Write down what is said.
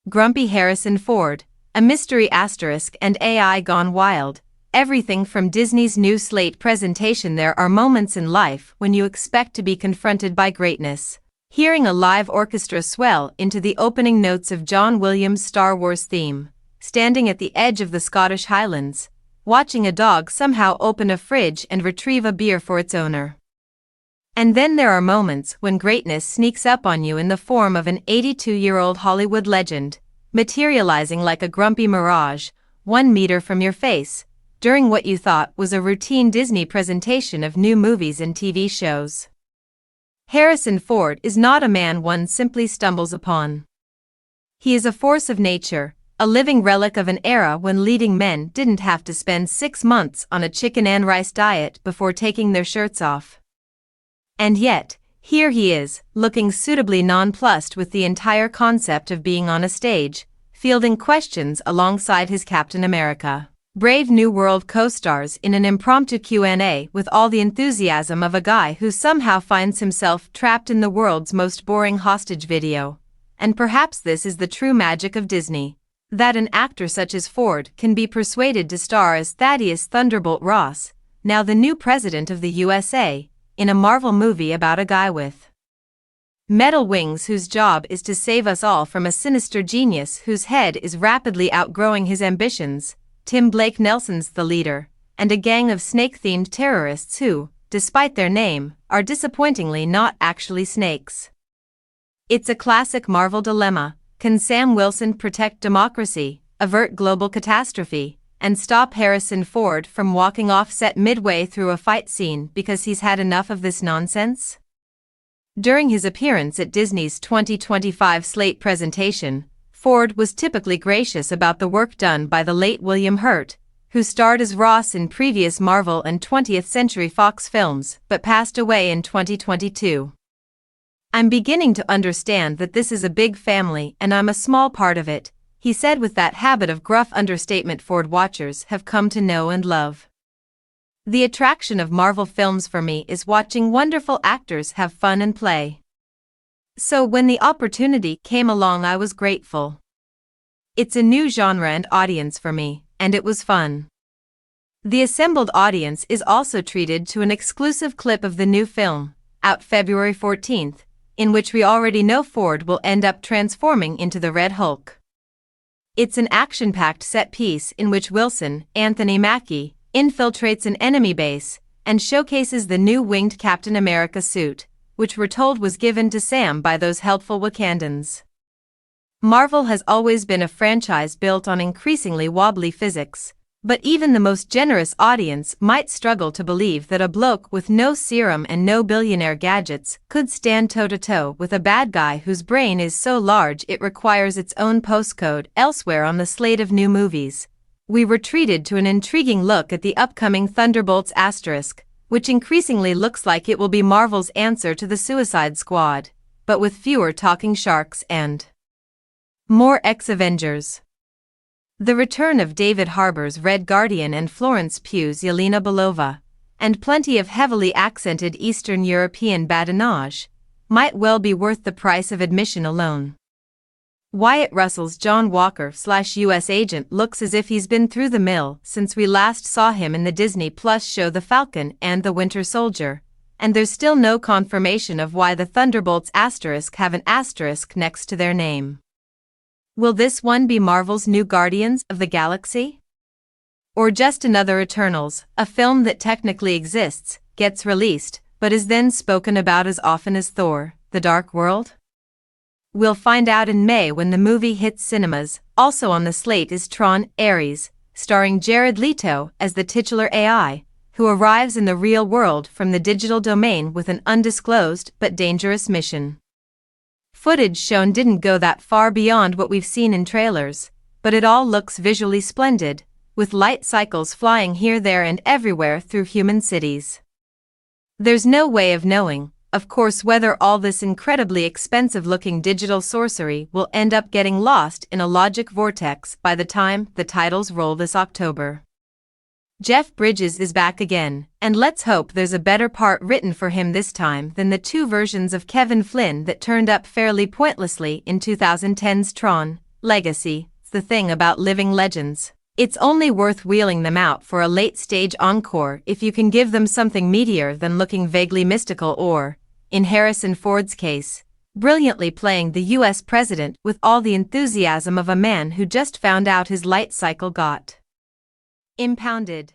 grumpy Harrison Ford, a mystery asterisk and AI gone wild. Everything from Disney's new Slate presentation. There are moments in life when you expect to be confronted by greatness. Hearing a live orchestra swell into the opening notes of John Williams' Star Wars theme, standing at the edge of the Scottish Highlands, watching a dog somehow open a fridge and retrieve a beer for its owner. And then there are moments when greatness sneaks up on you in the form of an 82-year-old Hollywood legend, materializing like a grumpy mirage, 1 meter from your face, during what you thought was a routine Disney presentation of new movies and TV shows. Harrison Ford is not a man one simply stumbles upon. He is a force of nature, a living relic of an era when leading men didn't have to spend 6 months on a chicken and rice diet before taking their shirts off. And yet, here he is, looking suitably nonplussed with the entire concept of being on a stage, fielding questions alongside his Captain America, Brave New World co-stars in an impromptu Q&A with all the enthusiasm of a guy who somehow finds himself trapped in the world's most boring hostage video. And perhaps this is the true magic of Disney, that an actor such as Ford can be persuaded to star as Thaddeus Thunderbolt Ross, now the new president of the USA, in a Marvel movie about a guy with metal wings whose job is to save us all from a sinister genius whose head is rapidly outgrowing his ambitions. Tim Blake Nelson's the leader, and a gang of snake-themed terrorists who, despite their name, are disappointingly not actually snakes. It's a classic Marvel dilemma. Can Sam Wilson protect democracy, avert global catastrophe, and stop Harrison Ford from walking off set midway through a fight scene because he's had enough of this nonsense? During his appearance at Disney's 2025 Slate presentation, Ford was typically gracious about the work done by the late William Hurt, who starred as Ross in previous Marvel and 20th Century Fox films but passed away in 2022. "I'm beginning to understand that this is a big family and I'm a small part of it," he said with that habit of gruff understatement Ford watchers have come to know and love. "The attraction of Marvel films for me is watching wonderful actors have fun and play. So when the opportunity came along I was grateful. It's a new genre and audience for me, and it was fun." The assembled audience is also treated to an exclusive clip of the new film, out February 14th, in which we already know Ford will end up transforming into the Red Hulk. It's an action-packed set piece in which Wilson, Anthony Mackie, infiltrates an enemy base and showcases the new winged Captain America suit, which we're told was given to Sam by those helpful Wakandans. Marvel has always been a franchise built on increasingly wobbly physics, but even the most generous audience might struggle to believe that a bloke with no serum and no billionaire gadgets could stand toe-to-toe with a bad guy whose brain is so large it requires its own postcode. Elsewhere on the slate of new movies, we were treated to an intriguing look at the upcoming Thunderbolts Asterisk, which increasingly looks like it will be Marvel's answer to the Suicide Squad, but with fewer talking sharks and more ex-Avengers. The return of David Harbour's Red Guardian and Florence Pugh's Yelena Belova, and plenty of heavily accented Eastern European badinage, might well be worth the price of admission alone. Wyatt Russell's John Walker/US agent looks as if he's been through the mill since we last saw him in the Disney Plus show The Falcon and the Winter Soldier, and there's still no confirmation of why the Thunderbolts Asterisk have an asterisk next to their name. Will this one be Marvel's new Guardians of the Galaxy? Or just another Eternals, a film that technically exists, gets released, but is then spoken about as often as Thor: The Dark World? We'll find out in May when the movie hits cinemas. Also on the slate is Tron: Ares, starring Jared Leto as the titular AI, who arrives in the real world from the digital domain with an undisclosed but dangerous mission. Footage shown didn't go that far beyond what we've seen in trailers, but it all looks visually splendid, with light cycles flying here, there, and everywhere through human cities. There's no way of knowing, of course, whether all this incredibly expensive-looking digital sorcery will end up getting lost in a logic vortex by the time the titles roll this October. Jeff Bridges is back again, and let's hope there's a better part written for him this time than the two versions of Kevin Flynn that turned up fairly pointlessly in 2010's Tron: Legacy, it's the thing about living legends. It's only worth wheeling them out for a late-stage encore if you can give them something meatier than looking vaguely mystical or, in Harrison Ford's case, brilliantly playing the US president with all the enthusiasm of a man who just found out his light cycle got impounded.